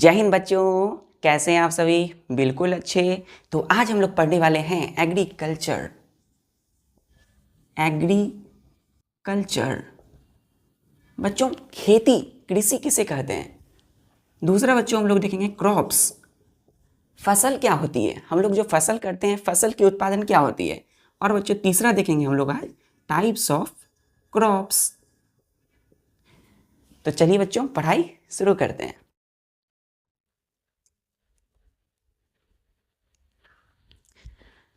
जय हिंद बच्चों, कैसे हैं आप सभी? बिल्कुल अच्छे। तो आज हम लोग पढ़ने वाले हैं एग्रीकल्चर। बच्चों, खेती, कृषि किसे कहते हैं? दूसरा बच्चों हम लोग देखेंगे क्रॉप्स, फसल क्या होती है। हम लोग जो फसल करते हैं, फसल की उत्पादन क्या होती है। और बच्चों तीसरा देखेंगे हम लोग आज टाइप्स ऑफ क्रॉप्स। तो चलिए बच्चों पढ़ाई शुरू करते हैं।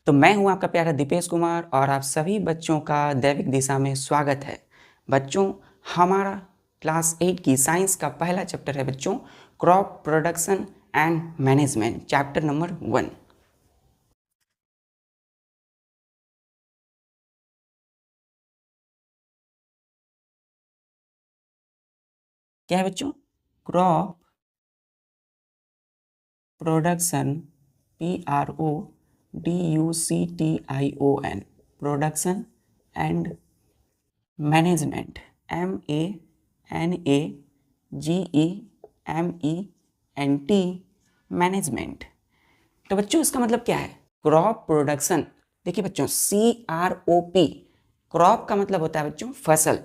तो मैं हूं आपका प्यारा दीपेश कुमार और आप सभी बच्चों का दैविक दिशा में स्वागत है। बच्चों, हमारा क्लास 8 की साइंस का पहला चैप्टर है बच्चों crop production and management, chapter number 1। क्या है बच्चों? Crop production, PRODUCTION, production and management, MANAGEMENT, management. तो बच्चों इसका मतलब क्या है? क्रॉप प्रोडक्शन, देखिए बच्चों CROP, क्रॉप का मतलब होता है बच्चों फसल,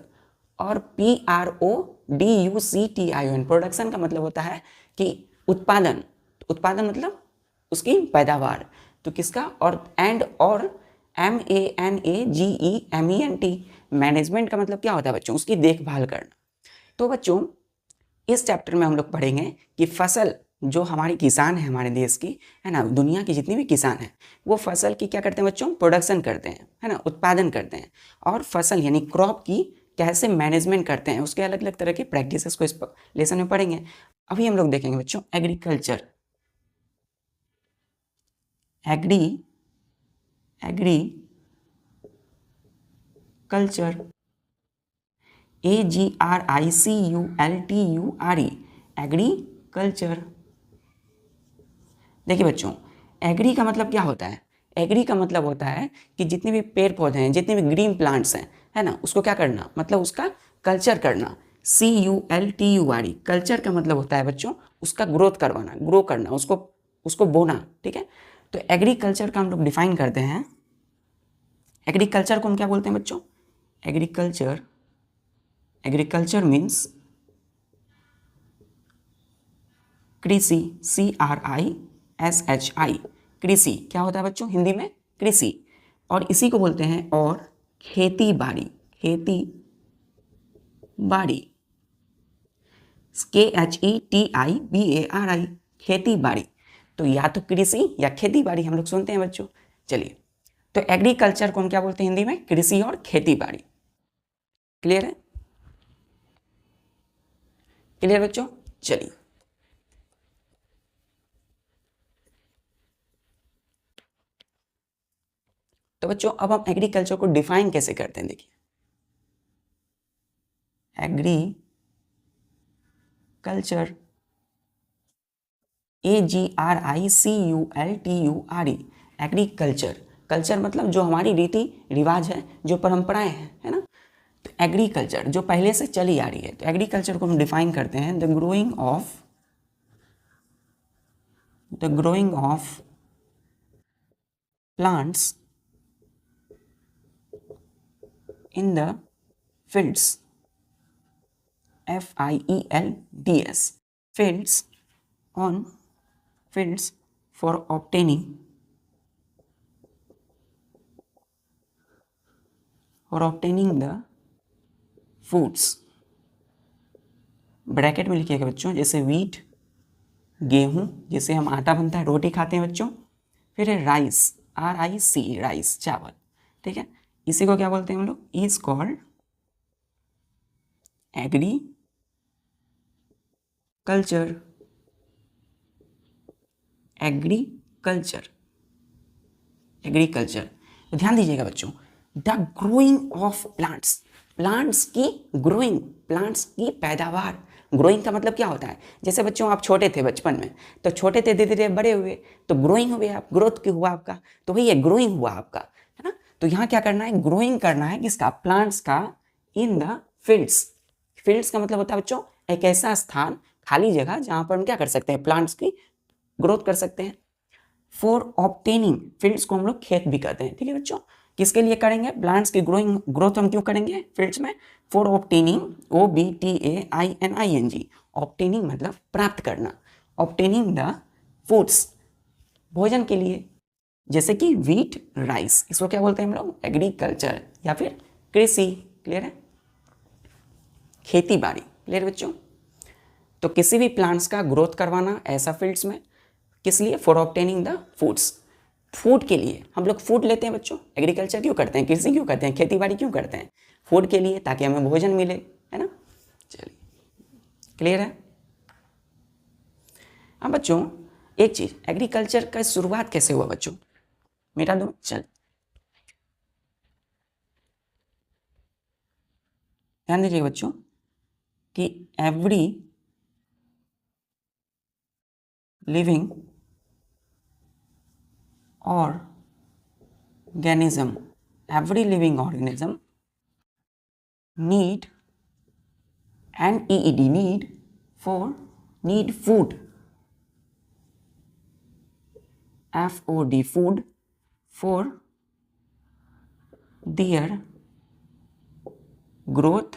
और PRODUCTION, प्रोडक्शन का मतलब होता है कि उत्पादन। उत्पादन मतलब उसकी पैदावार। तो किसका? और एंड और MANAGEMENT, मैनेजमेंट का मतलब क्या होता है बच्चों? उसकी देखभाल करना। तो बच्चों इस चैप्टर में हम लोग पढ़ेंगे कि फसल, जो हमारे किसान है हमारे देश की, है ना, दुनिया की जितनी भी किसान हैं वो फसल की क्या करते हैं बच्चों? प्रोडक्शन करते हैं, है ना, उत्पादन करते हैं। और फसल यानी क्रॉप की कैसे मैनेजमेंट करते हैं, उसके अलग अलग तरह के प्रैक्टिसेस को इस लेसन में पढ़ेंगे। अभी हम लोग देखेंगे बच्चों एग्रीकल्चर। Agriculture, AGRICULTURE, agriculture. देखिए बच्चों, एग्री का मतलब क्या होता है? एग्री का मतलब होता है कि जितने भी पेड़ पौधे हैं, जितने भी ग्रीन प्लांट्स हैं, है ना, उसको क्या करना, मतलब उसका कल्चर करना। CULTURE, कल्चर का मतलब होता है बच्चों उसका ग्रोथ करवाना, ग्रो करना, उसको बोना। ठीक है, तो एग्रीकल्चर का हम लोग डिफाइन करते हैं। एग्रीकल्चर को हम क्या बोलते हैं बच्चों? एग्रीकल्चर मीन्स कृषि, CRISHI, कृषि क्या होता है बच्चों हिंदी में? कृषि। और इसी को बोलते हैं और खेती बाड़ी, KHETIBARI, खेती बाड़ी। तो या तो कृषि या खेती बाड़ी हम लोग सुनते हैं बच्चों। चलिए, तो एग्रीकल्चर को हम क्या बोलते हैं हिंदी में? कृषि और खेती बाड़ी। क्लियर है? क्लियर बच्चों? चलिए, तो बच्चों अब हम एग्रीकल्चर को डिफाइन कैसे करते हैं, देखिए। Agriculture, AGRICULTURE, agriculture. कल्चर मतलब जो हमारी रीति रिवाज है, जो परंपराएं हैं, है ना। तो एग्रीकल्चर जो पहले से चली आ रही है, तो एग्रीकल्चर को हम डिफाइन करते हैं the growing of plants in the fields, FIELDS, fields for obtaining the foods। Bracket में लिखिएगा बच्चों, जैसे वीट गेहूं, जिससे हम आटा बनता है, रोटी खाते हैं बच्चों। फिर है राइस, RIC, राइस चावल। ठीक है, इसी को क्या बोलते हैं हम लोग? Is called agriculture. एग्रीकल्चर। तो ध्यान दीजिएगा बच्चों, the growing of plants, plants की ग्रोइंग, प्लांट्स की पैदावार। ग्रोइंग का मतलब क्या होता है? जैसे बच्चों आप छोटे थे बचपन में, तो छोटे थे, धीरे धीरे बड़े हुए, तो ग्रोइंग हुए आप, ग्रोथ की हुआ आपका, तो वही है ग्रोइंग हुआ आपका, है ना। तो यहाँ क्या करना है? ग्रोइंग करना है किसका? प्लांट्स का, इन द फील्ड्स। फील्ड्स का मतलब होता है बच्चों एक ऐसा स्थान, खाली जगह जहाँ पर हम क्या कर सकते हैं, प्लांट्स की ग्रोथ कर सकते हैं। फॉर ऑब्टेनिंग, फील्ड्स को हम लोग खेत भी कहते हैं, ठीक है बच्चों। किसके लिए करेंगे, प्लांट्स की ग्रोथ हम क्यों करेंगे फील्ड्स में, फॉर ऑब्टेनिंग, OBTAINING, ऑब्टेनिंग मतलब प्राप्त करना, ऑब्टेनिंग द फूड्स, भोजन के लिए, जैसे कि व्हीट, राइस, इसको क्या बोलते हैं हम लोग, एग्रीकल्चर या फिर कृषि। क्लियर है, खेती बाड़ी। क्लियर बच्चों। तो किसी भी प्लांट्स का ग्रोथ करवाना ऐसा फील्ड्स में, किस लिए, for obtaining the foods, food के लिए। हम लोग फूड लेते हैं बच्चों, एग्रीकल्चर क्यों करते हैं, कृषि क्यों करते हैं, खेती बाड़ी क्यों करते हैं, फूड के लिए, ताकि हमें भोजन मिले, है ना। चलिए, क्लियर है। अब बच्चों एक चीज, एग्रीकल्चर का शुरुआत कैसे हुआ बच्चों, मिटा दो। चल ध्यान दीजिए बच्चों कि every living organism, every living organism need, NEED, need food, FOD, food for their growth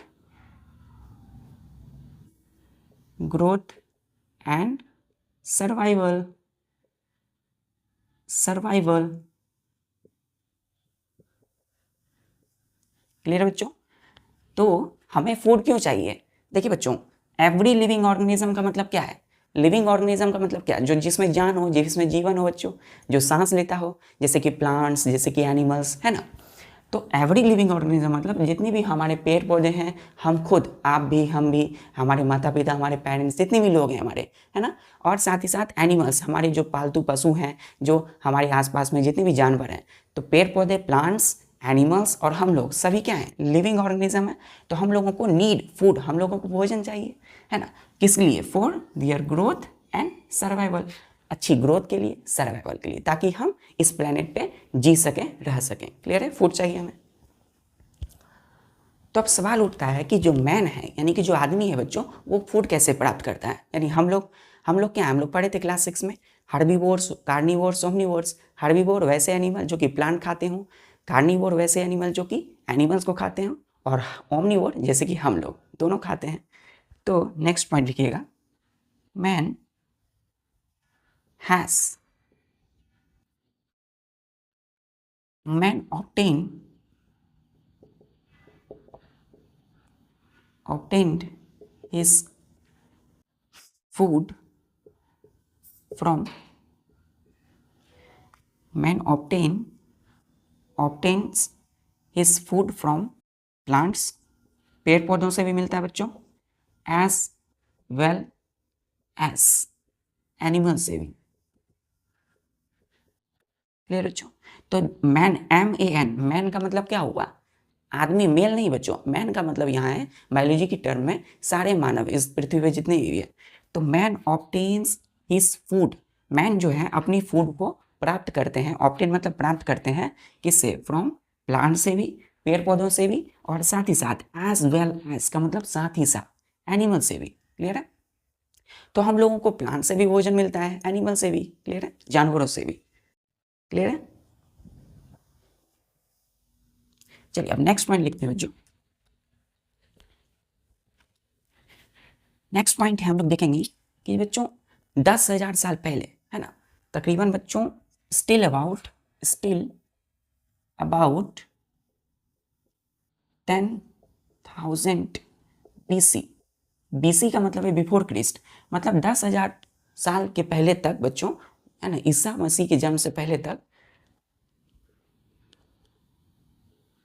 and survival। Clear है बच्चों। तो हमें फूड क्यों चाहिए, देखिए बच्चों, एवरी लिविंग ऑर्गेनिज्म का मतलब क्या है, लिविंग ऑर्गेनिज्म का मतलब क्या है, जो जिसमें जान हो, जिसमें जीवन हो बच्चों, जो सांस लेता हो, जैसे कि प्लांट्स, जैसे कि एनिमल्स, है ना। तो एवरी लिविंग ऑर्गेनिज्म मतलब जितनी भी हमारे पेड़ पौधे हैं, हम खुद, आप भी, हम भी, हमारे माता पिता, हमारे पेरेंट्स, जितने भी लोग हैं हमारे, है ना। और साथ ही साथ एनिमल्स, हमारे जो पालतू पशु हैं, जो हमारे आसपास में जितने भी जानवर हैं, तो पेड़ पौधे, प्लांट्स, एनिमल्स और हम लोग सभी क्या हैं, लिविंग ऑर्गेनिज्म है। तो हम लोगों को नीड फूड, हम लोगों को भोजन चाहिए, है ना। किस लिए, for their growth and survival, अच्छी ग्रोथ के लिए, सर्वाइवल के लिए, ताकि हम इस प्लेनेट पे जी सकें, रह सकें। क्लियर है, फूड चाहिए हमें। तो अब सवाल उठता है कि जो मैन है, यानी कि जो आदमी है बच्चों, वो फूड कैसे प्राप्त करता है। यानी हम लोग क्या, हम लोग पढ़े थे क्लास 6 में, हर्बीवोर्स, कार्निवोर्स, ओमनिवोर्स। हर्बीवोर वैसे एनिमल जो कि प्लांट खाते हों, कार्निवोर वैसे एनिमल जो कि एनिमल्स को खाते हों, और ओमनिवोर जैसे कि हम लोग दोनों खाते हैं। तो नेक्स्ट पॉइंट लिखिएगा, man has, man obtained his food from, man obtains his food from plants, पेड़ पौधों से भी मिलता है बच्चों, as well as एनिमल से भी। क्लियर बच्चों। तो मैन, MAN, मैन का मतलब क्या हुआ, आदमी, मेल नहीं बच्चों। मैन का मतलब यहाँ है बायोलॉजी की टर्म में सारे मानव, इस पृथ्वी पे जितने भी है। तो man obtains his food, man जो है अपनी फूड को प्राप्त करते हैं, ऑब्टेन मतलब प्राप्त करते हैं, किससे, फ्रॉम प्लांट से भी, पेड़ पौधों से भी, और साथ ही साथ एज वेल एज का मतलब साथ ही साथ एनिमल से भी। क्लियर है। तो हम लोगों को प्लांट से भी भोजन मिलता है, एनिमल से भी, क्लियर है, जानवरों से भी। क्लियर है। चलिए अब नेक्स्ट पॉइंट लिखते हैं बच्चों। नेक्स्ट पॉइंट है, हम लोग देखेंगे कि बच्चों 10,000 साल पहले, है ना, तकरीबन बच्चों स्टिल अबाउट 10,000 BC, BC का मतलब है बिफोर क्रिस्ट, मतलब 10,000 साल के पहले तक बच्चों, है ना, ईसा मसीह के जन्म से पहले तक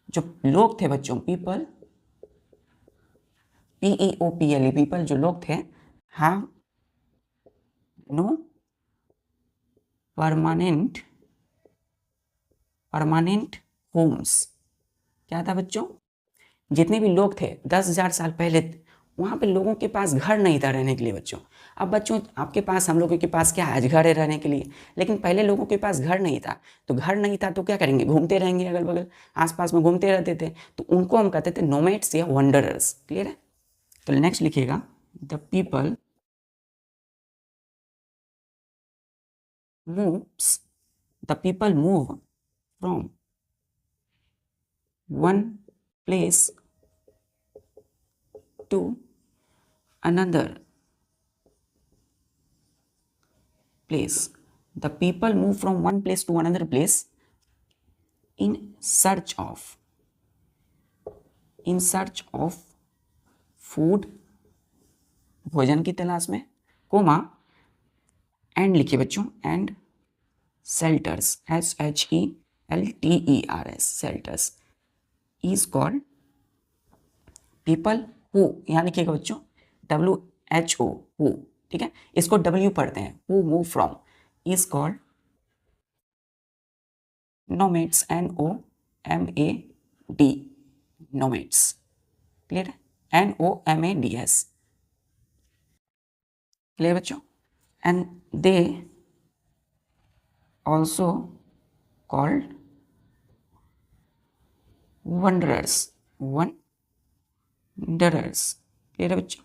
जो लोग थे बच्चों, पीपल, PEOPLE, पीपल जो लोग थे, हैव नो परमानेंट होम्स। क्या था बच्चों, जितने भी लोग थे 10,000 साल पहले, वहाँ पे लोगों के पास घर नहीं था रहने के लिए बच्चों। अब बच्चों आपके पास, हम लोगों के पास क्या है, घर है रहने के लिए, लेकिन पहले लोगों के पास घर नहीं था। तो घर नहीं था तो क्या करेंगे, घूमते रहेंगे, अगल बगल आसपास में घूमते रहते थे, तो उनको हम कहते थे नोमैड्स या वंडरर्स। क्लियर है। तो नेक्स्ट लिखिएगा, the people moves, the people move from one place to another place. The people move from one place to another place in search of food, भोजन की तलाश में, कोमा एंड लिखिए बच्चों, and shelters, SHELTERS, shelters is called people who, यहाँ लिखिएगा बच्चों WHO, who, ठीक है, इसको W पढ़ते हैं, who move from is called nomads, NOMAD, nomads, clear है, NOMADS, क्लियर बच्चों, and they also called wanderers, clear है बच्चों,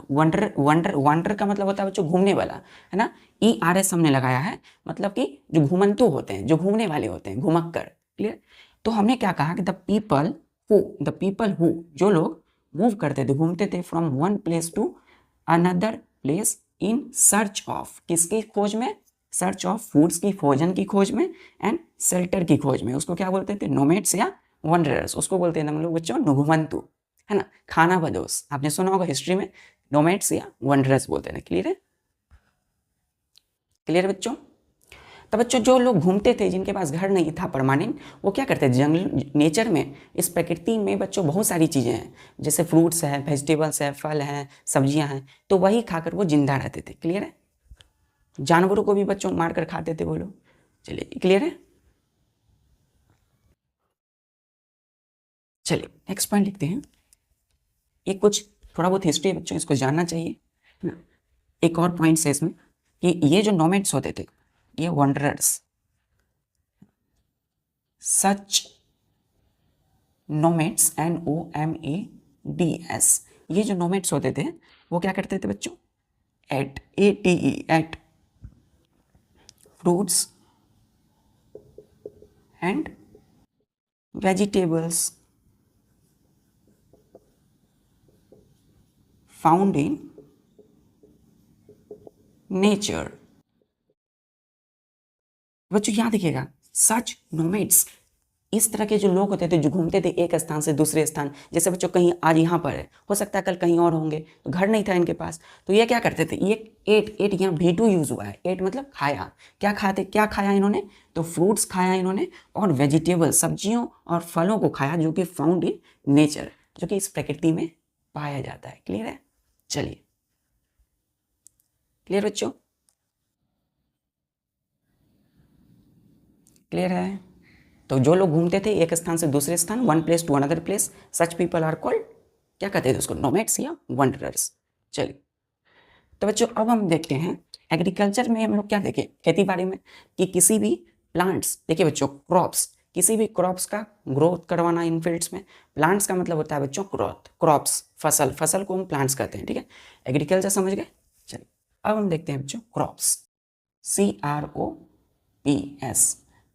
WANDER, वंडर का मतलब होता है बच्चों घूमने वाला, है ना, ERS हमने लगाया है, मतलब कि जो घूमंतु होते हैं, जो घूमने वाले होते हैं, घुमक्कर, क्लियर। तो हमने क्या कहा कि द पीपल हु, जो लोग मूव करते थे, घूमते थे, from one place to another place in search of, किसकी खोज में, सर्च ऑफ फूड्स की, भोजन की खोज में, एंड शेल्टर की खोज में, उसको क्या बोलते थे, नोमेड्स या वंडरर्स, उसको बोलते हैं हम लोग बच्चों घुमंतु, है ना, खाना बदोश, आपने सुना होगा हिस्ट्री में, नोमेड्स या वंडरर्स बोलते हैं, क्लियर है, क्लियर बच्चों। तो बच्चों जो लोग घूमते थे, जिनके पास घर नहीं था परमानेंट, वो क्या करते थे, जंगल, नेचर में, इस प्रकृति में बच्चों बहुत सारी चीज़ें हैं, जैसे फ्रूट्स है, वेजिटेबल्स है, फल हैं, सब्जियां हैं, तो वही खाकर वो जिंदा रहते थे, क्लियर है। जानवरों को भी बच्चों मारकर खाते थे वो लोग, चलिए क्लियर है। चलिए नेक्स्ट पॉइंट लिखते हैं, ये कुछ थोड़ा बहुत हिस्ट्री है बच्चों, इसको जानना चाहिए, है ना। एक और पॉइंट है इसमें कि ये जो नोमैड्स होते थे, ये वंडरर्स, सच नोमैड्स, NOMADS, ये जो नोमैड्स होते थे वो क्या करते थे बच्चों, ate fruits and vegetables found in nature. बच्चों याद रखिएगा, सच नोमैड्स, इस तरह के जो लोग होते थे, जो घूमते थे एक स्थान से दूसरे स्थान, जैसे बच्चों कहीं आज यहाँ पर है, हो सकता है कल कहीं और होंगे, तो घर नहीं था इनके पास, तो ये क्या करते थे, ये एट यहाँ V2 यूज हुआ है, एट मतलब खाया, क्या खाया इन्होंने, तो फ्रूट्स खाया इन्होंने, और वेजिटेबल, सब्जियों और फलों को खाया, जो कि फाउंड इन नेचर, जो कि इस प्रकृति में पाया जाता है, क्लियर है। चलिए क्लियर बच्चों, क्लियर है। तो जो लोग घूमते थे एक स्थान से दूसरे स्थान, one place to another place, such people are called, क्या कहते थे उसको, नोमैड्स या वंडरर्स। चलिए तो बच्चों अब हम देखते हैं एग्रीकल्चर में हम लोग क्या देखें, खेती बाड़ी में, कि किसी भी प्लांट्स, देखिए बच्चों क्रॉप्स, किसी भी क्रॉप्स का ग्रोथ करवाना इन फील्ड्स में, प्लांट्स का मतलब होता है बच्चों ग्रोथ, क्रॉप्स फसल को हम प्लांट्स कहते हैं, ठीक है, एग्रीकल्चर समझ गए। चलिए अब हम देखते हैं बच्चों क्रॉप्स,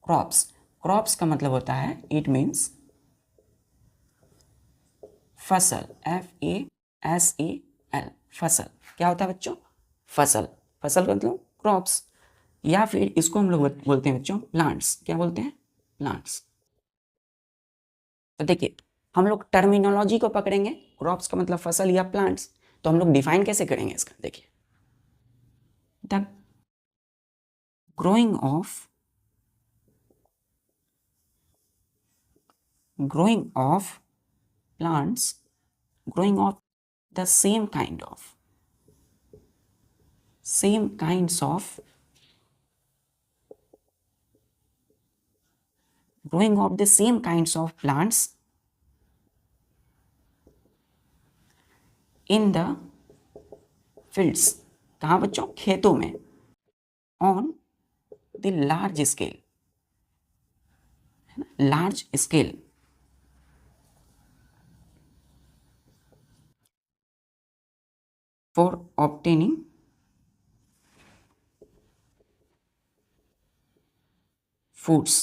CROPS, क्रॉप्स का मतलब होता है, इट मीन्स फसल, FASEL, फसल, क्या होता है बच्चों, फसल का मतलब क्रॉप्स, या फिर इसको हम लोग बोलते हैं बच्चों प्लांट्स, क्या बोलते हैं, प्लांट्स। तो देखिए हम लोग टर्मिनोलॉजी को पकड़ेंगे, क्रॉप्स का मतलब फसल या प्लांट्स, तो हम लोग डिफाइन कैसे करेंगे इसका, देखिए the growing of plants, growing of the same kinds of growing of the same kinds of plants in the fields, कहाँ बच्चों, खेतों में, on the large scale, large scale, for obtaining foods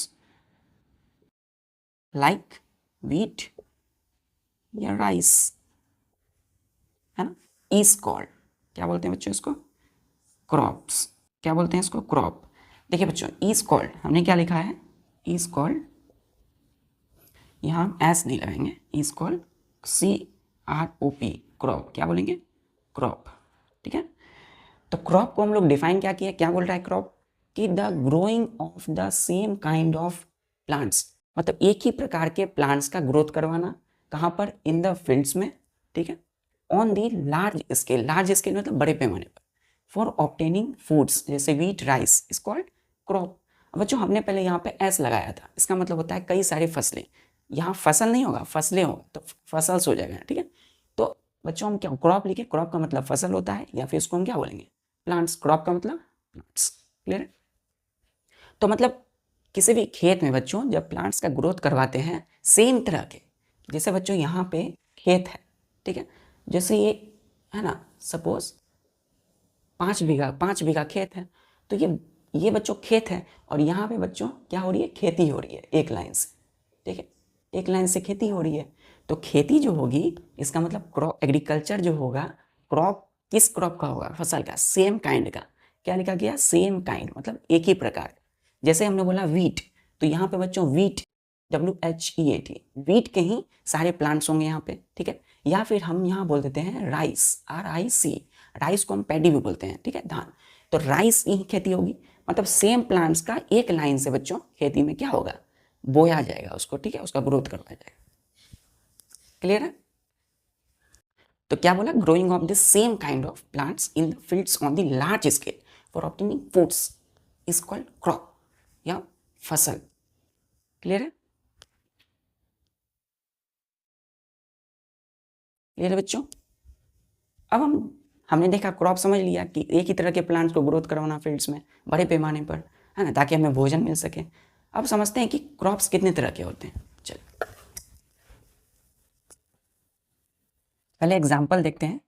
like wheat या rice, है ना, is called, क्या बोलते हैं बच्चों इसको, क्रॉप्स। क्या बोलते हैं इसको, क्रॉप। देखिए बच्चों, is called हमने क्या लिखा है, is called, यहाँ हम एस नहीं लगाएंगे, is called CROP, क्रॉप। क्या बोलेंगे, क्रॉप, ठीक है। तो क्रॉप को हम लोग डिफाइन क्या किया, क्या बोल रहा है क्रॉप, कि the growing of the same kind of plants, मतलब एक ही प्रकार के प्लांट्स का ग्रोथ करवाना, कहाँ पर, इन द फील्ड्स में, ठीक है, on the large scale, large scale मतलब बड़े पैमाने पर, फॉर ऑब्टेनिंग फूड्स, जैसे wheat rice is called crop. बच्चों हमने पहले यहाँ पे एस लगाया था, इसका मतलब होता है कई सारी फसलें, यहाँ फसल नहीं होगा, फसलें होगा, तो फसल्स हो जाएगा, ठीक है। तो बच्चों हम क्या क्रॉप लिखे, क्रॉप का मतलब फसल होता है, या फिर इसको हम क्या बोलेंगे, प्लांट्स, क्रॉप का मतलब प्लांट्स, क्लियर है। तो मतलब किसी भी खेत में बच्चों जब प्लांट्स का ग्रोथ करवाते हैं सेम तरह के, जैसे बच्चों यहाँ पे खेत है, ठीक है, जैसे ये है ना, सपोज 5 बीघा खेत है, तो ये बच्चों खेत है, और यहाँ पे बच्चों क्या हो रही है, खेती हो रही है एक लाइन से, ठीक है, एक लाइन से खेती हो रही है। तो खेती जो होगी, इसका मतलब क्रॉप, एग्रीकल्चर जो होगा, क्रॉप किस क्रॉप का होगा, फसल का, सेम काइंड का। क्या लिखा गया, सेम काइंड, मतलब एक ही प्रकार। जैसे हमने बोला वीट, तो यहाँ पे बच्चों वीट, WHEAT, वीट के ही सारे प्लांट्स होंगे यहाँ पे, ठीक है। या फिर हम यहाँ बोल देते हैं राइस, RIC, राइस को हम पैडी भी बोलते हैं, ठीक है, धान। तो राइस की खेती होगी, मतलब सेम प्लांट्स का एक लाइन से बच्चों खेती में क्या होगा, बोया जाएगा उसको, ठीक है, उसका ग्रोथ करवाया जाएगा, क्लियर है। तो क्या बोला, growing of the same kind of plants in the fields on the large scale for obtaining foods is called crop, या फसल, क्लियर है, क्लियर है बच्चों। अब हमने देखा, क्रॉप समझ लिया कि एक ही तरह के प्लांट्स को ग्रोथ करवाना फील्ड्स में बड़े पैमाने पर, है ना, ताकि हमें भोजन मिल सके। अब समझते हैं कि क्रॉप्स कितने तरह के होते हैं। चलिए पहले एग्जांपल देखते हैं।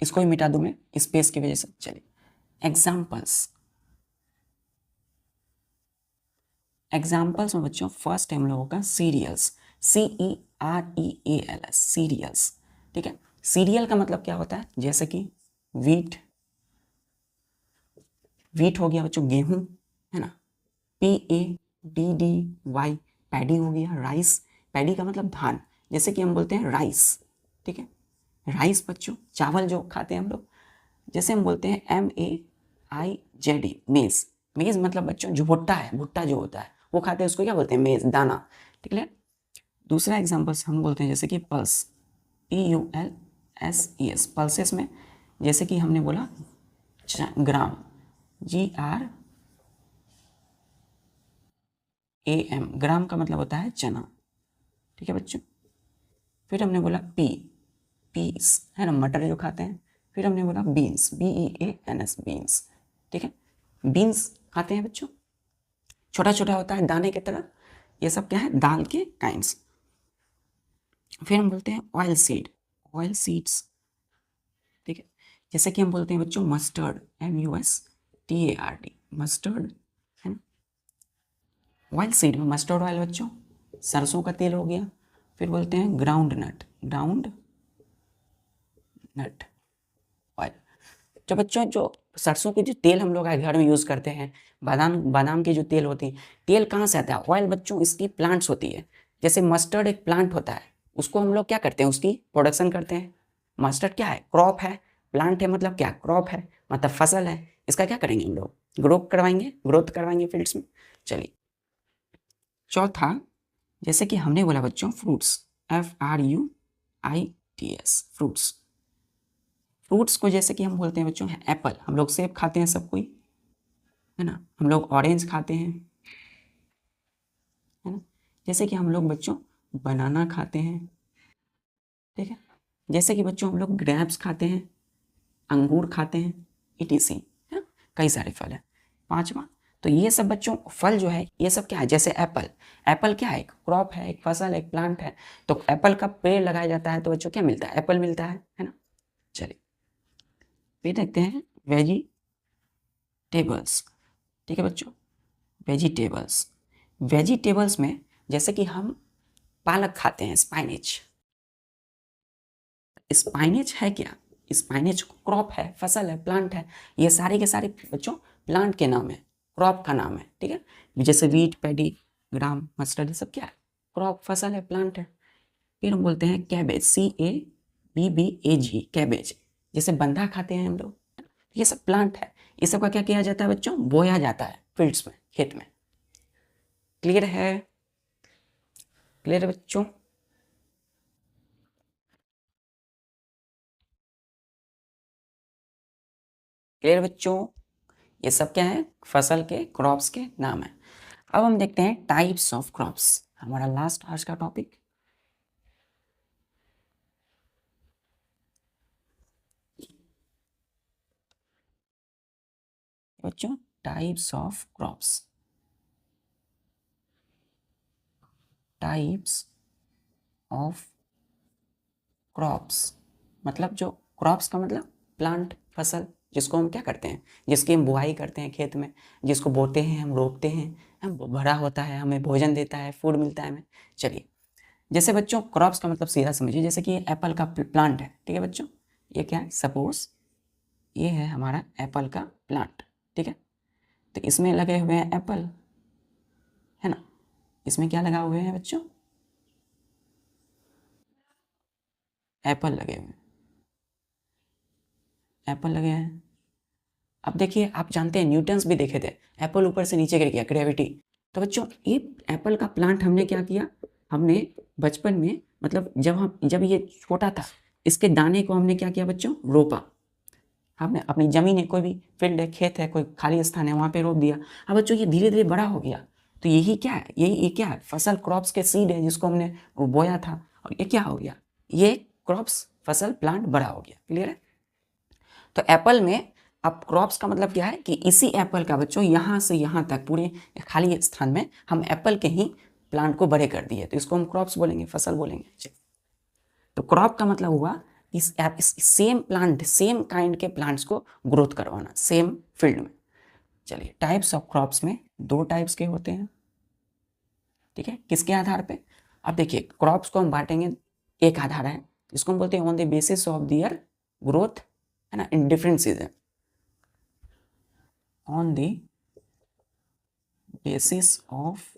इसको ही मिटा दूं मैं स्पेस की वजह से। चलिए एग्जाम्पल्स में बच्चों फर्स्ट है हम लोगों का सीरियल्स, CEREALS, सीरियल्स, ठीक है। सीरियल का मतलब क्या होता है, जैसे कि वीट हो गया बच्चों, गेहूं, है ना, PADDY, पैडी हो गया, राइस, पैडी का मतलब धान, जैसे कि हम बोलते हैं राइस, ठीक है, राइस बच्चों, चावल जो खाते हैं हम लोग, जैसे हम बोलते हैं MAIZE, मेज, मेज मतलब बच्चों जो भुट्टा है, भुट्टा जो होता है वो खाते हैं, उसको क्या बोलते हैं, मेज, दाना, ठीक है। दूसरा एग्जांपल हम बोलते हैं जैसे कि पल्स, PULSES, पल्सेस में जैसे कि हमने बोला ग्राम, GRAM, ग्राम का मतलब होता है चना, ठीक है बच्चों। फिर हमने बोला पीस, है ना, मटर जो खाते हैं। फिर हमने बोला बीन्स, BEANS, बीन्स, ठीक है, बीन्स खाते हैं बच्चों, छोटा छोटा होता है दाने की तरह, ये सब क्या है, दाल के काइंड्स। फिर हम बोलते हैं ऑयल सीड्स, ठीक है, जैसे कि हम बोलते हैं बच्चों मस्टर्ड, MUSTARD, मस्टर्ड, है ना, ऑयल सीड में मस्टर्ड ऑयल बच्चों, सरसों का तेल हो गया। फिर बोलते हैं ग्राउंड नट ऑयल, जो बच्चों जो सरसों के जो तेल हम लोग घर में यूज़ करते हैं, बादाम के जो तेल होती है, तेल कहाँ से आता है, ऑयल बच्चों इसकी प्लांट्स होती है। जैसे मस्टर्ड एक प्लांट होता है, उसको हम लोग क्या करते हैं, उसकी प्रोडक्शन करते हैं। मस्टर्ड क्या है, क्रॉप है, प्लांट है मतलब क्या, क्रॉप है मतलब फसल है, इसका क्या करेंगे हम लोग, ग्रोथ करवाएंगे फील्ड्स में। चलिए चौथा, जैसे कि हमने बोला बच्चों फ्रूट्स, FRUITS, फ्रूट्स को जैसे कि हम बोलते हैं बच्चों एप्पल, हम लोग सेब खाते हैं सब कोई, है ना, हम लोग ऑरेंज खाते हैं, है ना, जैसे कि हम लोग बच्चों बनाना खाते हैं, ठीक है, जैसे कि बच्चों हम लोग ग्रेप्स खाते हैं, अंगूर खाते हैं, ETC, है ना, कई सारे फल हैं। पांचवा, तो ये सब बच्चों फल जो है ये सब क्या है, जैसे एप्पल क्या है, एक क्रॉप है, एक फसल, एक प्लांट है। तो एप्पल का पेड़ लगाया जाता है तो बच्चों क्या मिलता है, एप्पल मिलता है ना। चलिए फिर देखते हैं वेजिटेबल्स। ठीक है बच्चों, वेजिटेबल्स। वेजिटेबल्स में जैसे कि हम पालक खाते हैं, स्पाइनेच। स्पाइनेच है क्या? स्पाइनेच क्रॉप है, फसल है, प्लांट है। ये सारे के सारे बच्चों प्लांट के नाम है, क्रॉप का नाम है। ठीक है, जैसे वीट, पैडी, ग्राम, मस्टर्ड, ये सब क्या है? क्रॉप, फसल है, प्लांट है। फिर हम बोलते हैं कैबेज, CABBAG, कैबेज। जैसे बंधा खाते हैं हम लोग, ये सब प्लांट है। ये सब का क्या किया जाता है बच्चों? बोया जाता है फील्ड्स में, खेत में। क्लियर है? क्लियर है बच्चों? क्लियर बच्चों? ये सब क्या है? फसल के, क्रॉप्स के नाम है। अब हम देखते हैं टाइप्स ऑफ क्रॉप्स, हमारा लास्ट आज का टॉपिक। बच्चों, types of crops. Types of crops मतलब जो क्रॉप्स का मतलब प्लांट, फसल, जिसको हम क्या करते हैं, जिसकी हम बुआई करते हैं खेत में, जिसको बोते हैं, हम रोपते हैं, हम बड़ा होता है, हमें भोजन देता है, फूड मिलता है हमें। चलिए, जैसे बच्चों क्रॉप्स का मतलब सीधा समझिए, जैसे कि एप्पल का प्लांट है। ठीक है बच्चों, ये क्या है? सपोज ये है हमारा एप्पल का प्लांट। ठीक है, तो इसमें लगे हुए हैं एप्पल, है ना? इसमें क्या लगा हुए हैं बच्चों? एप्पल लगे हुए हैं, एप्पल लगे हैं। अब देखिए, आप जानते हैं न्यूटन्स भी देखे थे, एप्पल ऊपर से नीचे गिर गया, ग्रेविटी। तो बच्चों ये एप्पल का प्लांट हमने क्या किया, हमने बचपन में, मतलब जब ये छोटा था, इसके दाने को हमने क्या किया बच्चों? रोपा। हमने अपनी ज़मीन है, कोई भी फील्ड है, खेत है, कोई खाली स्थान है, वहाँ पे रोप दिया। अब बच्चों ये धीरे धीरे बड़ा हो गया। तो यही क्या है? ये क्या है? फसल, क्रॉप्स के सीड है, जिसको हमने बोया था, और ये क्या हो गया? ये क्रॉप्स, फसल, प्लांट बड़ा हो गया। क्लियर है? तो एप्पल में अब क्रॉप्स का मतलब क्या है कि इसी एप्पल का बच्चों यहाँ से यहाँ तक पूरे खाली स्थान में हम एप्पल के ही प्लांट को बड़े कर दिए, तो इसको हम क्रॉप्स बोलेंगे, फसल बोलेंगे। तो क्रॉप का मतलब हुआ इस सेम प्लांट, सेम काइंड के प्लांट्स को ग्रोथ करवाना सेम फील्ड में। चलिए, टाइप्स ऑफ क्रॉप्स में दो टाइप्स के होते हैं। ठीक है, किसके आधार पे? अब देखिए, क्रॉप्स को हम बांटेंगे, एक आधार है, इसको हम बोलते हैं on the basis of their growth, है ना, in different season. On the basis of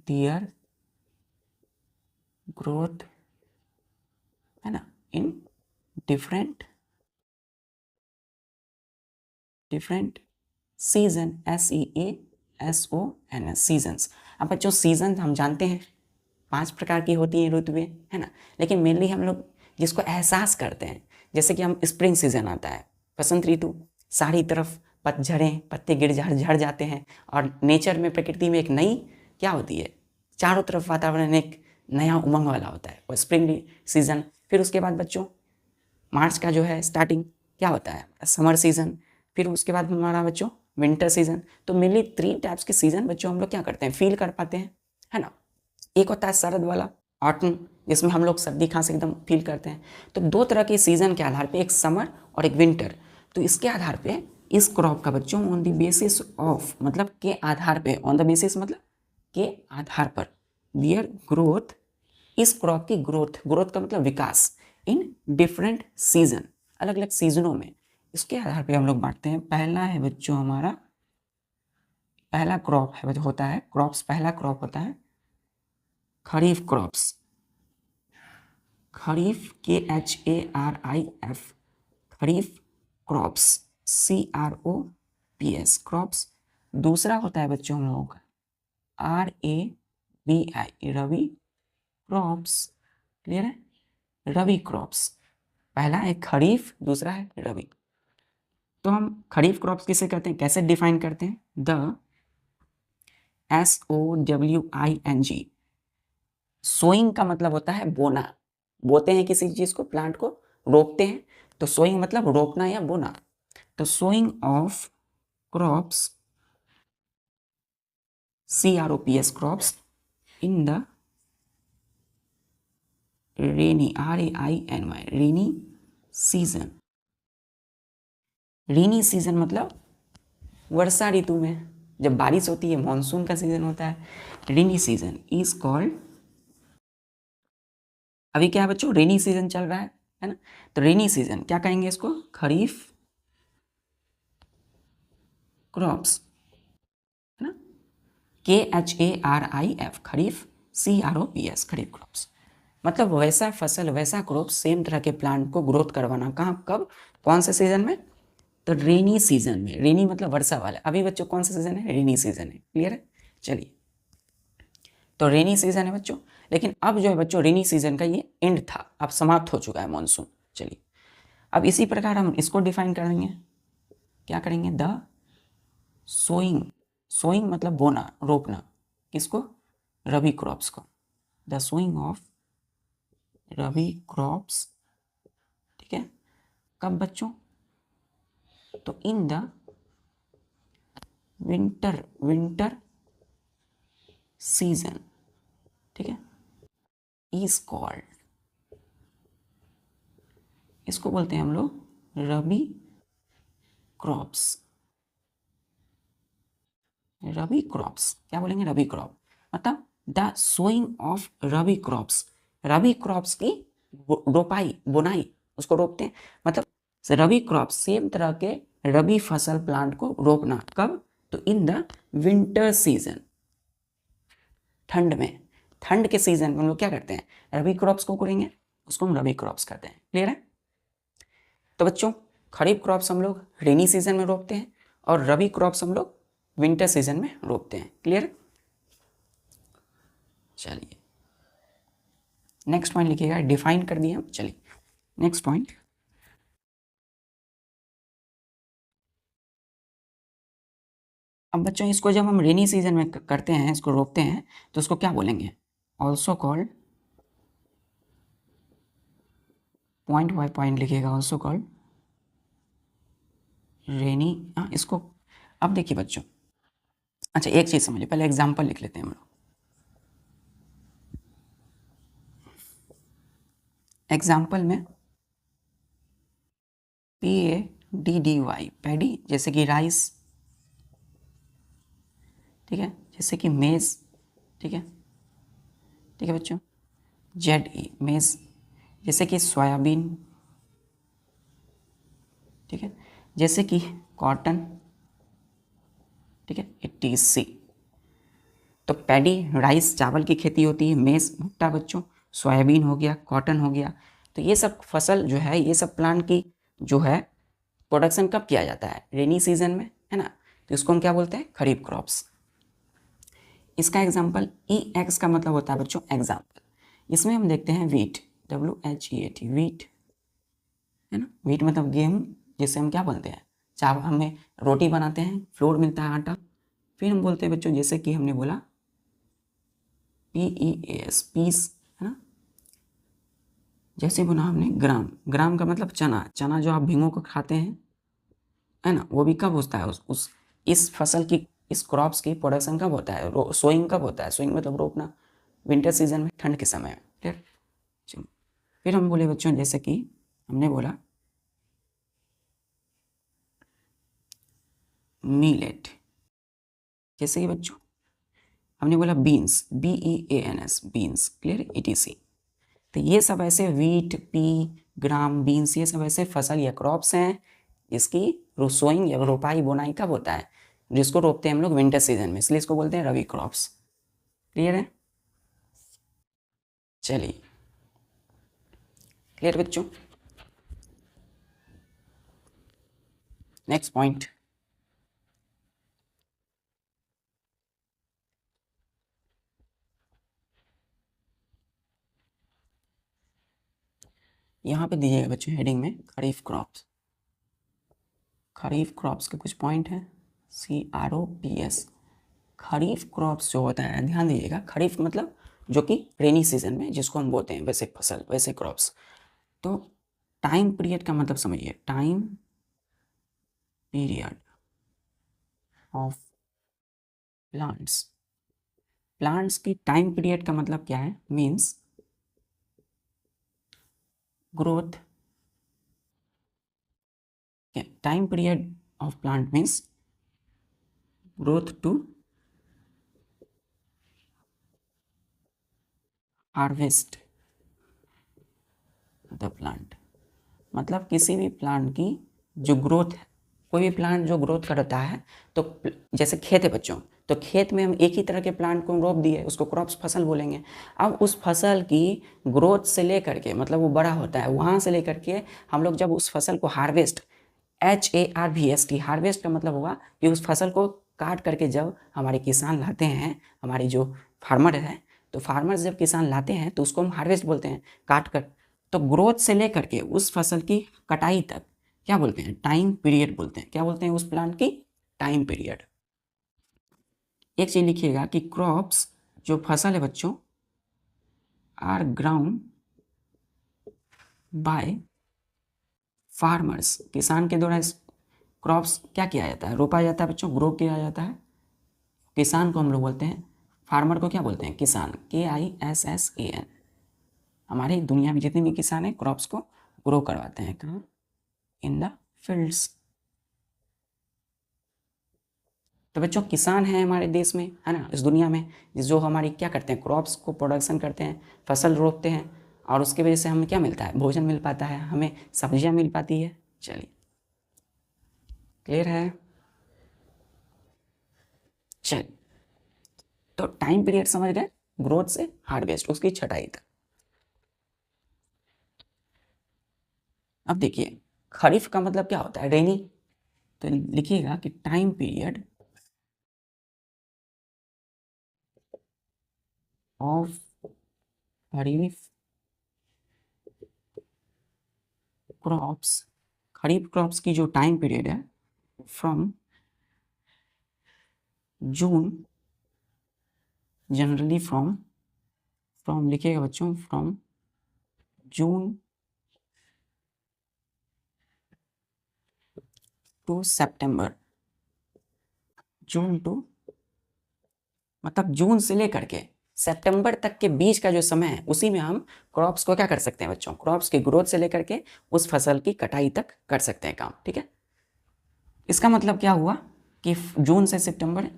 their growth, है ना, in different season, SEASON, seasons. अब बच्चों सीजन हम जानते हैं 5 प्रकार की होती हैं ऋतुएं, है ना, लेकिन मेनली हम लोग जिसको एहसास करते हैं, जैसे कि हम स्प्रिंग सीजन आता है, बसंत ऋतु, सारी तरफ पतझड़ें, पत्ते गिर झड़ जाते हैं, और नेचर में, प्रकृति में एक नई क्या होती है, चारों तरफ वातावरण एक नया उमंग वाला होता है, वो स्प्रिंग सीजन। फिर उसके बाद बच्चों मार्च का जो है स्टार्टिंग क्या होता है? Summer season. फिर उसके बाद हमारा बच्चों विंटर सीजन। तो मेनली 3 टाइप्स के सीजन बच्चों हम लोग क्या करते हैं, फील कर पाते हैं, है ना। एक होता है शरद वाला, ऑटम, जिसमें हम लोग सर्दी खांसी एकदम फील करते हैं। तो 2 तरह के सीजन के आधार पे, एक समर और एक विंटर। तो इसके आधार पे इस क्रॉप का बच्चों ऑन द बेसिस ऑफ मतलब के आधार पे, ऑन द बेसिस मतलब के आधार पर, दियर ग्रोथ, इस क्रॉप की ग्रोथ का मतलब विकास, इन डिफरेंट सीजन, अलग अलग सीजनों में, इसके आधार पे हम लोग बांटते हैं। पहला है बच्चों हमारा, पहला क्रॉप है होता है क्रॉप्स, पहला क्रॉप होता है खरीफ क्रॉप्स, खरीफ, KHARIF, खरीफ क्रॉप्स, CROPS, क्रॉप्स। दूसरा होता है बच्चों हम लोगों का RABI, रवि क्रॉप्स। क्लियर है? रवि क्रॉप्स, पहला है खरीफ, दूसरा है रवि। तो हम खरीफ क्रॉप्स किसे कहते हैं, कैसे डिफाइन करते हैं? द SOWING, सोइंग का मतलब होता है बोना, बोते हैं किसी चीज को, प्लांट को रोपते हैं, तो सोइंग मतलब रोपना या बोना। तो sowing of crops, CROPS, crops in the rainy, RAINY, rainy season, rainy season मतलब वर्षा ऋतु में जब बारिश होती है, मॉनसून का सीजन होता है। रेनी सीजन इज कॉल्ड, अभी क्या है बच्चों, रेनी सीजन चल रहा है ना, तो रेनी सीजन क्या कहेंगे इसको, खरीफ क्रॉप्स, है ना, KHARIF, खरीफ, CROPS, खरीफ क्रॉप्स। मतलब वैसा फसल, वैसा क्रॉप, सेम तरह के प्लांट को ग्रोथ करवाना, कहाँ, कब, कौन से सीजन में, तो रेनी सीजन में। रेनी मतलब वर्षा वाला। अभी बच्चों कौन सा सीजन है, रेनी सीजन है। क्लियर है, चलिए, तो रेनी सीजन है बच्चों। लेकिन अब जो है बच्चों, रेनी सीजन का ये एंड था, अब समाप्त हो चुका है मानसून। चलिए, अब इसी प्रकार हम इसको डिफाइन करेंगे, क्या करेंगे, द सोइंग, सोइंग मतलब बोना, रोपना, किसको, रबी क्रॉप्स को, the sowing of rabi crops, ठीक है, कब बच्चों, तो इन द विंटर सीजन, ठीक है, इज कॉल्ड, इसको बोलते हैं हम लोग रबी क्रॉप्स। रबी क्रॉप्स क्या बोलेंगे, रबी क्रॉप मतलब the sowing of rabi crops, rabi crops की रोपाई, बुनाई, उसको रोपते हैं। मतलब रबी क्रॉप, सेम तरह के रबी फसल प्लांट को रोपना, कब, तो इन द विंटर सीजन, ठंड में, ठंड के सीजन में हम लोग क्या करते हैं, रबी क्रॉप्स को करेंगे, उसको हम रबी क्रॉप्स करते हैं। क्लियर है, तो बच्चों खरीफ क्रॉप्स हम लोग रेनी सीजन में रोपते हैं और रबी क्रॉप्स हम लोग विंटर सीजन में रोपते हैं। क्लियर, चलिए नेक्स्ट पॉइंट लिखिएगा, डिफाइन कर दिए हम। चलिए नेक्स्ट पॉइंट, अब बच्चों इसको जब हम रेनी सीजन में करते हैं, इसको रोपते हैं, तो उसको क्या बोलेंगे, also called, point by point लिखिएगा, ऑल्सो कॉल्ड रेनी। इसको अब देखिए बच्चों, अच्छा एक चीज़ समझिए, पहले एग्जाम्पल लिख लेते हैं हम लोग। एग्जाम्पल में PADDY, पैडी जैसे कि राइस, ठीक है, जैसे कि मेज, ठीक है, ठीक है बच्चों, ZE मेज, जैसे कि सोयाबीन, ठीक है, जैसे कि कॉटन, ठीक है, TC। तो पैडी राइस चावल की खेती होती है, मेज भुट्टा बच्चों, सोयाबीन हो गया, कॉटन हो गया। तो ये सब फसल जो है, ये सब प्लांट की जो है प्रोडक्शन कब किया जाता है, रेनी सीजन में, है ना, तो इसको हम क्या बोलते हैं, खरीफ क्रॉप्स। इसका एग्जाम्पल EX का मतलब होता है बच्चों एग्जाम्पल। इसमें हम देखते हैं वीट, WHEAT, वीट, है ना, वीट मतलब गेहूँ, जिससे हम क्या बोलते हैं, चावल, हमें रोटी बनाते हैं, फ्लोर मिलता है, आटा। फिर हम बोलते हैं बच्चों, जैसे कि हमने बोला PEAS, पीस, है ना, जैसे बोला हमने ग्राम, ग्राम का मतलब चना, चना जो आप भिगो कर खाते हैं, है ना, वो भी कब होता है, उस इस फसल की, इस क्रॉप्स की प्रोडक्शन कब होता है, सोइंग कब होता है, सोइंग मतलब रोपना, विंटर सीजन में, ठंड के समय में। क्लियर, चलो फिर हम बोले बच्चों, जैसे कि हमने बोला मीलेट, जैसे कि बच्चों हमने बोला beans, BEANS, beans. Clear, ETC। तो ये सब ऐसे वीट, पी, ग्राम, बीन्स, ये सब ऐसे फसल या क्रॉप्स हैं जिसकी सोइंग या रोपाई बुनाई कब होता है, जिसको रोपते हैं हम लोग विंटर सीजन में, इसलिए इसको बोलते हैं रबी क्रॉप्स। क्लियर है, चलिए क्लियर बच्चों, नेक्स्ट पॉइंट, यहाँ पे दीजिएगा बच्चों हेडिंग में खरीफ क्रॉप्स। खरीफ क्रॉप्स के कुछ पॉइंट हैं, CROPS। खरीफ क्रॉप्स जो होता है, ध्यान दीजिएगा, खरीफ मतलब जो कि रेनी सीजन में जिसको हम बोलते हैं वैसे फसल, वैसे क्रॉप्स। तो टाइम पीरियड का मतलब समझिए, time period of plants, plants की टाइम पीरियड का मतलब क्या है, means growth time period of plant means growth to harvest the plant, मतलब किसी भी प्लांट की जो ग्रोथ है, कोई भी प्लांट जो ग्रोथ करता है, तो जैसे खेत है बच्चों, तो खेत में हम एक ही तरह के प्लांट को रोप दिए, उसको क्रॉप्स फसल बोलेंगे। अब उस फसल की ग्रोथ से लेकर के, मतलब वो बड़ा होता है, वहाँ से लेकर के हम लोग जब उस फसल को हार्वेस्ट, HARVEST, हार्वेस्ट का मतलब हुआ कि उस फसल को काट करके जब हमारे किसान लाते हैं, हमारी जो फार्मर है, तो फार्मर्स जब किसान लाते हैं तो उसको हम हार्वेस्ट बोलते हैं, काट कर। तो ग्रोथ से लेकर के उस फसल की कटाई तक क्या बोलते हैं? टाइम पीरियड बोलते हैं। क्या बोलते हैं उस प्लांट की? Time period. एक चीज लिखिएगा कि क्रॉप्स जो फसल है बच्चों आर ग्राउंड बाय फार्मर्स, किसान के द्वारा क्रॉप्स क्या किया जाता है? रोपा जाता है बच्चों, ग्रो किया जाता है। किसान को हम लोग बोलते हैं, फार्मर को क्या बोलते हैं? किसान, KISSAN। हमारी दुनिया में जितने भी किसान हैं क्रॉप्स को ग्रो करवाते हैं, कहाँ? In the fields. तो बच्चों किसान हैं हमारे देश में, है ना, इस दुनिया में, जो हमारी क्या करते हैं? क्रॉप्स को प्रोडक्शन करते हैं, फसल रोपते हैं, और उसकी वजह से हमें क्या मिलता है? भोजन मिल पाता है, हमें सब्जियां मिल पाती है। चलिए, क्लियर है? चलिए, तो टाइम पीरियड समझ गए, ग्रोथ से हार्वेस्ट, उसकी छटाई तक। अब देखिए, खरीफ का मतलब क्या होता है? रेनी। तो लिखिएगा कि time period of kharif crops, kharif crops की जो टाइम पीरियड है फ्रॉम जून, जनरली फ्रॉम लिखिएगा बच्चों, from June to September, June to, मतलब जून से लेकर के सितंबर तक के बीच का जो समय है, उसी में हम क्रॉप्स को क्या कर सकते हैं बच्चों? क्रॉप्स की ग्रोथ से लेकर के उस फसल की कटाई तक कर सकते हैं काम, ठीक है। इसका मतलब क्या हुआ कि जून से सितंबर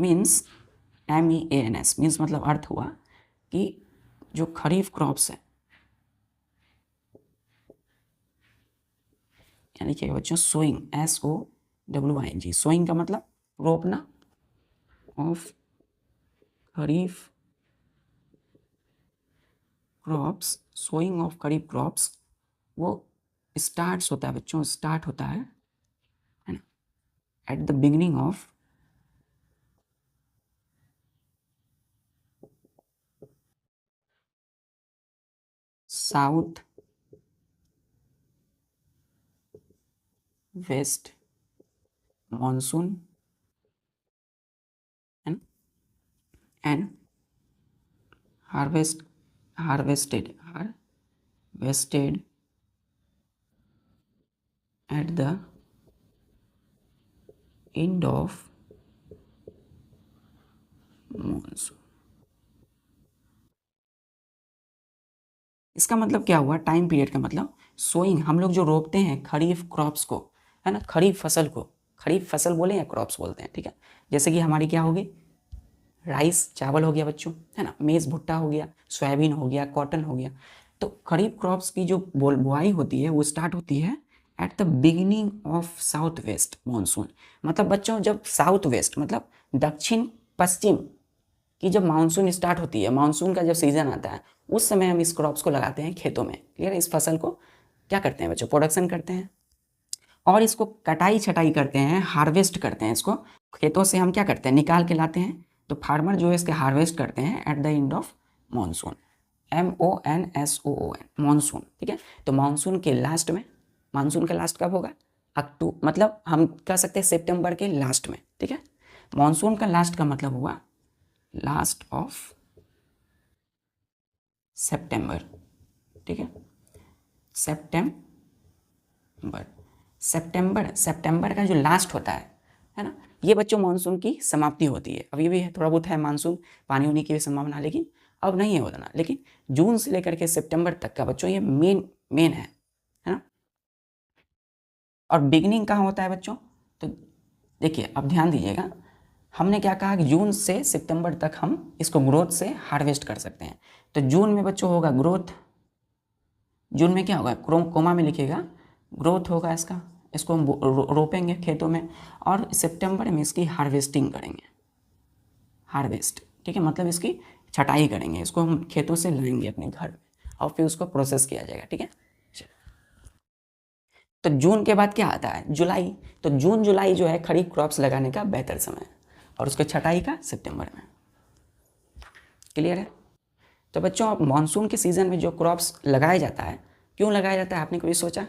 मीन्स MEANS मीन्स मतलब अर्थ हुआ कि जो खरीफ क्रॉप्स है, यानी कि बच्चों सोइंग, SOWING, सोइंग का मतलब रोपना, of kharif crops, sowing of kharif crops, वो स्टार्ट होता है बच्चों, स्टार्ट होता है ना, at the beginning of south west monsoon and harvested at the end of monsoon। इसका मतलब क्या हुआ? टाइम पीरियड का मतलब सोइंग, हम लोग जो रोपते हैं खरीफ क्रॉप्स को, है ना, खरीफ फसल को, खरीफ फसल बोले या क्रॉप्स बोलते हैं, ठीक है। जैसे कि हमारी क्या होगी? राइस, चावल हो गया बच्चों, है ना, मेज़ भुट्टा हो गया, सोयाबीन हो गया, कॉटन हो गया। तो खरीफ क्रॉप्स की जो बुआई होती है वो स्टार्ट होती है eight the beginning of south west monsoon. मतलब बच्चों जब साउथ वेस्ट मतलब दक्षिण पश्चिम की जब मानसून स्टार्ट होती है, मानसून का जब सीजन आता है, उस समय हम इस क्रॉप्स को लगाते हैं खेतों में। क्लियर है? इस फसल को क्या करते हैं बच्चों? प्रोडक्शन करते हैं, और इसको कटाई छटाई करते हैं, हार्वेस्ट करते हैं। इसको खेतों से हम क्या करते हैं? निकाल के लाते हैं। तो फार्मर जो है इसके हार्वेस्ट करते हैं eight the end of monsoon, MONSOON, monsoon, ठीक है। तो मानसून के लास्ट में, मानसून का लास्ट कब होगा? अक्टूबर, मतलब हम कह सकते हैं सितंबर के लास्ट में, ठीक है। मानसून का लास्ट का मतलब हुआ लास्ट ऑफ सितंबर, ठीक है। सितंबर, सितंबर का जो लास्ट होता है ना, ये बच्चों मानसून की समाप्ति होती है। अभी भी है, थोड़ा बहुत है मानसून, पानी होने की भी संभावना, लेकिन अब नहीं है उतना। लेकिन जून से लेकर के सितंबर तक का बच्चों ये मेन है ना। और बिगनिंग कहाँ होता है बच्चों? तो देखिए अब ध्यान दीजिएगा, हमने क्या कहा कि जून से सितंबर तक हम इसको ग्रोथ से हार्वेस्ट कर सकते हैं। तो जून में बच्चों होगा ग्रोथ, जून में क्या होगा, कोमा में लिखिएगा, ग्रोथ होगा इसका, इसको हम रोपेंगे खेतों में, और सितंबर में इसकी हार्वेस्टिंग करेंगे, हार्वेस्ट, ठीक है, मतलब इसकी छटाई करेंगे, इसको हम खेतों से लाएंगे अपने घर में और फिर उसको प्रोसेस किया जाएगा, ठीक है। तो जून के बाद क्या आता है, जुलाई। तो जून जुलाई जो है खरीफ क्रॉप्स लगाने का बेहतर समय है, और उसके छटाई का सितंबर में। क्लियर है? तो बच्चों अब मानसून के सीज़न में जो क्रॉप्स लगाया जाता है, क्यों लगाया जाता है आपने कभी सोचा?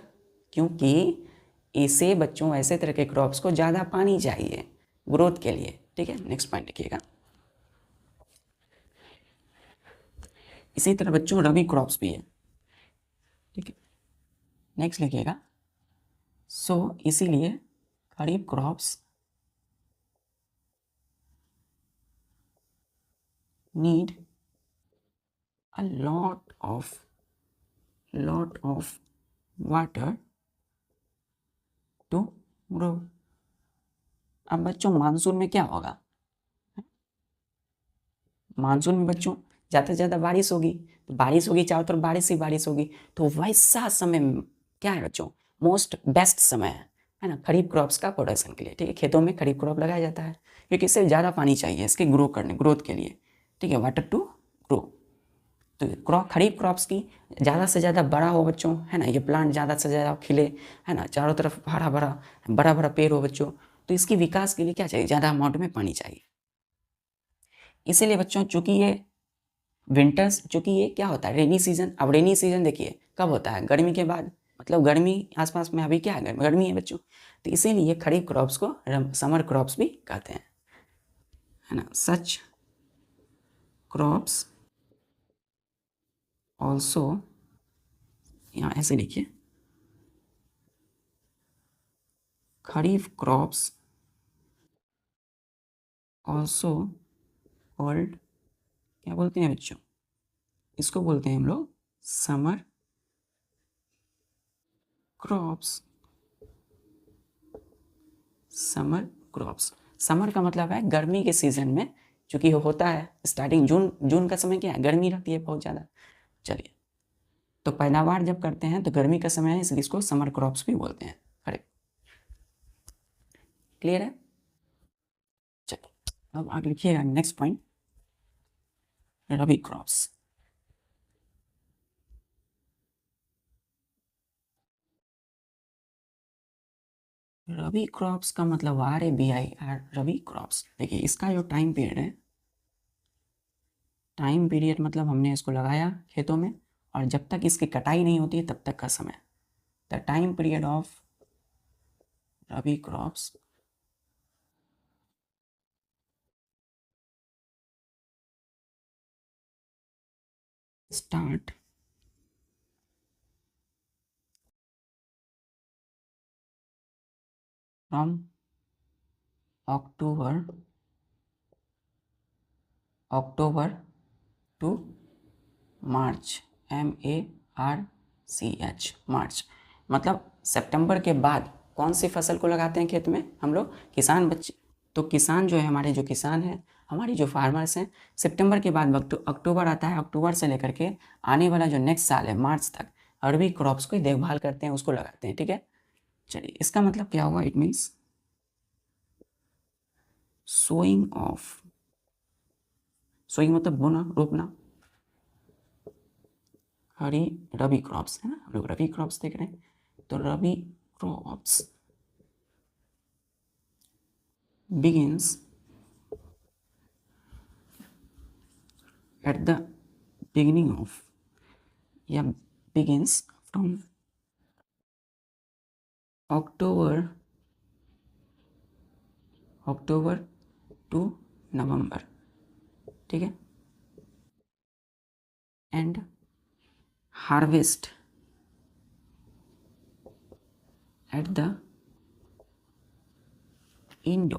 क्योंकि इसे बच्चों ऐसे तरह के क्रॉप्स को ज़्यादा पानी चाहिए ग्रोथ के लिए, ठीक है। नेक्स्ट पॉइंट लिखिएगा। इसी तरह बच्चों रबी क्रॉप्स भी है, ठीक है। नेक्स्ट लिखिएगा, सो इसीलिए kharif crops need a lot of water to grow। अब बच्चों मानसून में क्या होगा, मानसून में बच्चों ज़्यादा से ज़्यादा बारिश होगी, तो बारिश होगी चारों तरफ, बारिश ही बारिश होगी, तो वैसा समय क्या है बच्चों, मोस्ट बेस्ट समय है ना खरीफ क्रॉप्स का प्रोडक्शन के लिए, ठीक है। खेतों में खरीफ क्रॉप लगाया जाता है क्योंकि इससे ज़्यादा पानी चाहिए इसके ग्रोथ के लिए, ठीक है, वाटर टू ग्रो। तो खरीफ क्रॉप्स की ज़्यादा से ज़्यादा बड़ा हो बच्चों, है ना, ये प्लांट ज़्यादा से ज़्यादा खिले, है ना, चारों तरफ हरा भरा बड़ा बड़ा पेड़ हो बच्चों, तो इसकी विकास के लिए क्या चाहिए, ज़्यादा अमाउंट में पानी चाहिए। इसीलिए बच्चों चूँकि ये विंटर्स, चूँकि ये क्या होता है रेनी सीजन, अब रेनी सीजन देखिए कब होता है, गर्मी के बाद, मतलब गर्मी आसपास में अभी क्या है, गर्मी है बच्चों, तो इसीलिए खरीफ क्रॉप्स को समर क्रॉप्स भी कहते हैं, है ना। सच क्रॉप्स ऑल्सो, यहाँ ऐसे लिखिए, खरीफ क्रॉप्स ऑल्सो कॉल्ड, क्या बोलते हैं बच्चों, इसको बोलते हैं हम लोग summer crops. Summer crops, summer का मतलब है गर्मी के सीजन में, चूँकि होता है स्टार्टिंग जून का समय क्या है, गर्मी रहती है बहुत ज़्यादा। चलिए, तो पैदावार जब करते हैं तो गर्मी का समय है, इसलिए इसको समर क्रॉप्स भी बोलते हैं। करेक्ट, क्लियर है? चलिए अब आगे लिखिएगा नेक्स्ट पॉइंट, रबी क्रॉप्स। रबी क्रॉप्स का मतलब RABI, रबी क्रॉप्स। देखिए इसका जो टाइम पीरियड है, टाइम पीरियड मतलब हमने इसको लगाया खेतों में और जब तक इसकी कटाई नहीं होती है तब तक का समय, the time period of rabi crops start from October to March, MARCH, March. मतलब सितंबर के बाद कौन सी फसल को लगाते हैं खेत में हम लोग, किसान बच्चे। तो किसान जो है, हमारे जो किसान हैं, हमारी जो फार्मर्स हैं, सितंबर के बाद अक्टूबर आता है, अक्टूबर से लेकर के आने वाला जो नेक्स्ट साल है मार्च तक रबी क्रॉप्स को देखभाल करते हैं, उसको लगाते हैं, ठीक है। चलिए इसका मतलब क्या हुआ, it means sowing of, sowing मतलब बोना, रोपना, हरी रबी क्रॉप्स, है ना, हम लोग रबी क्रॉप्स देख रहे हैं, तो rabi crops begins at the beginning of, या begins from October to November, ठीक है, and harvest at the end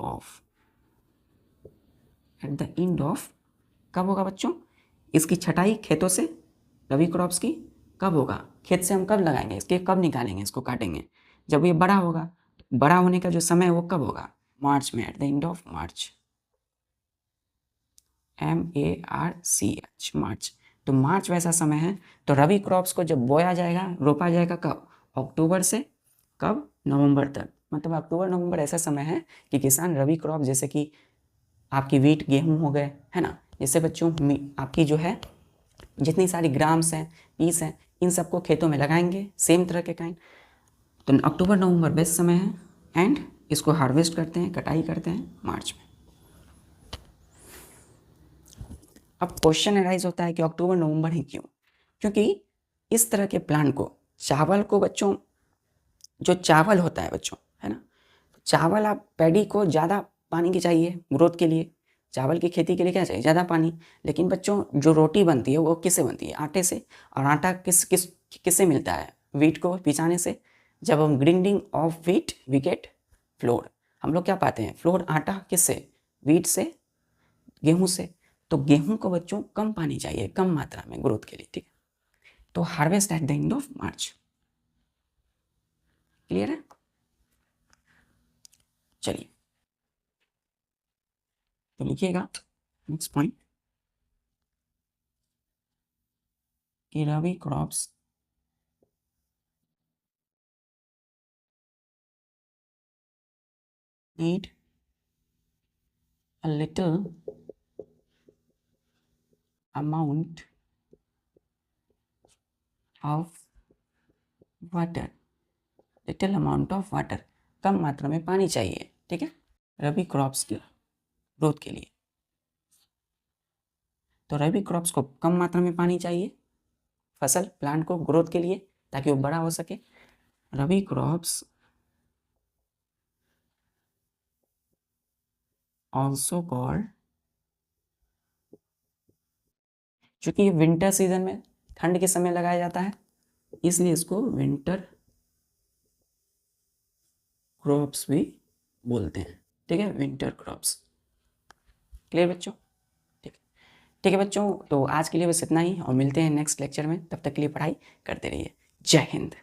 of, कब होगा बच्चों, इसकी छटाई खेतों से रबी क्रॉप्स की कब होगा, खेत से हम कब लगाएंगे, इसके कब निकालेंगे, इसको काटेंगे जब ये बड़ा होगा, बड़ा होने का जो समय है वो कब होगा? मार्च में, eight the end of March, MARCH, मार्च। तो मार्च वैसा समय है। तो रबी क्रॉप्स को जब बोया जाएगा, रोपा जाएगा कब? अक्टूबर से कब? नवंबर तक। मतलब अक्टूबर नवंबर ऐसा समय है कि किसान रबी क्रॉप जैसे कि आपकी वीट, गेहूं हो गए, है ना, जैसे बच्चों आपकी जो है जितनी सारी ग्राम्स हैं, पीस हैं, इन सबको खेतों में लगाएंगे, सेम तरह के काइंड। तो अक्टूबर नवंबर बेस्ट समय है, एंड इसको हार्वेस्ट करते हैं, कटाई करते हैं मार्च में। अब क्वेश्चन अराइज होता है कि अक्टूबर नवंबर ही क्यों? क्योंकि इस तरह के प्लांट को, चावल को बच्चों, जो चावल होता है बच्चों, है ना, चावल, आप पैडी को ज़्यादा पानी की चाहिए ग्रोथ के लिए, चावल की खेती के लिए क्या चाहिए? ज़्यादा पानी। लेकिन बच्चों जो रोटी बनती है वो किससे बनती है? आटे से। और आटा किससे मिलता है? वीट को पिसाने से। जब हम grinding of wheat we get flour, हम लोग क्या पाते हैं? फ्लोर। आटा किससे? वीट से, गेहूं से। तो गेहूं को बच्चों कम पानी चाहिए, कम मात्रा में ग्रोथ के लिए, ठीक है। तो harvest at the end of March. Clear है? चलिए तो लिखिएगा नेक्स्ट पॉइंट कि rabi crops need a little amount of water, little amount of water, कम मात्रा में पानी चाहिए, ठीक है, रबी क्रॉप्स की ग्रोथ के लिए। तो रबी क्रॉप्स को कम मात्रा में पानी चाहिए, फसल प्लांट को ग्रोथ के लिए, ताकि वो बड़ा हो सके। रबी क्रॉप्स ऑल्सो कॉल्ड, चूंकि ये विंटर सीजन में, ठंड के समय लगाया जाता है, इसलिए इसको विंटर क्रॉप्स भी बोलते हैं, ठीक है, विंटर क्रॉप्स। क्लियर बच्चों? ठीक है बच्चों, तो आज के लिए बस इतना ही, और मिलते हैं नेक्स्ट लेक्चर में। तब तक के लिए पढ़ाई करते रहिए। जय हिंद।